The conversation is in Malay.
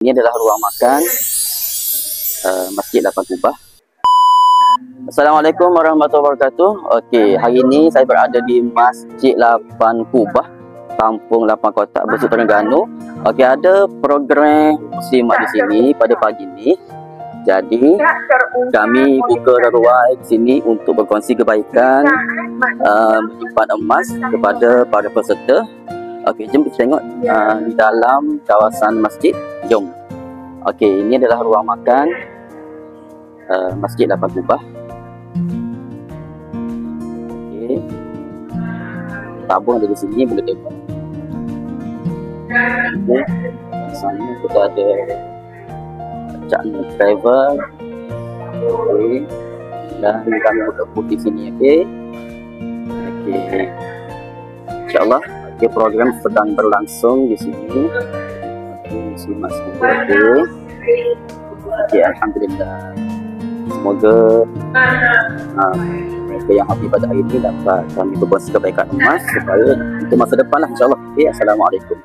Ini adalah ruang makan Masjid Lapan Kubah. Assalamualaikum warahmatullahi wabarakatuh. Okey, hari ini saya berada di Masjid Lapan Kubah, Kampung Lapan Kotak, Besut Terengganu. Okey, ada program muslimat di sini pada pagi ini. Jadi kami buka ruang di sini untuk berkongsi kebaikan menyimpan emas kepada para peserta. Okey, jom kita tengok di dalam kawasan masjid. Jom. Okey, ini adalah ruang makan Masjid Lapan Kubah. Okey, tabung ada di sini, boleh tengok. Okey, di sana kita ada travel. Okey, dan kami buka putih sini. Okey, okey, InsyaAllah. Okey, program sedang berlangsung di sini. Okey, masih okey. Okey, alhamdulillah. Semoga mereka yang happy pada hari ini dapat kami berkongsi kebaikan emas supaya untuk masa depan lah, insyaAllah. Okey, assalamualaikum.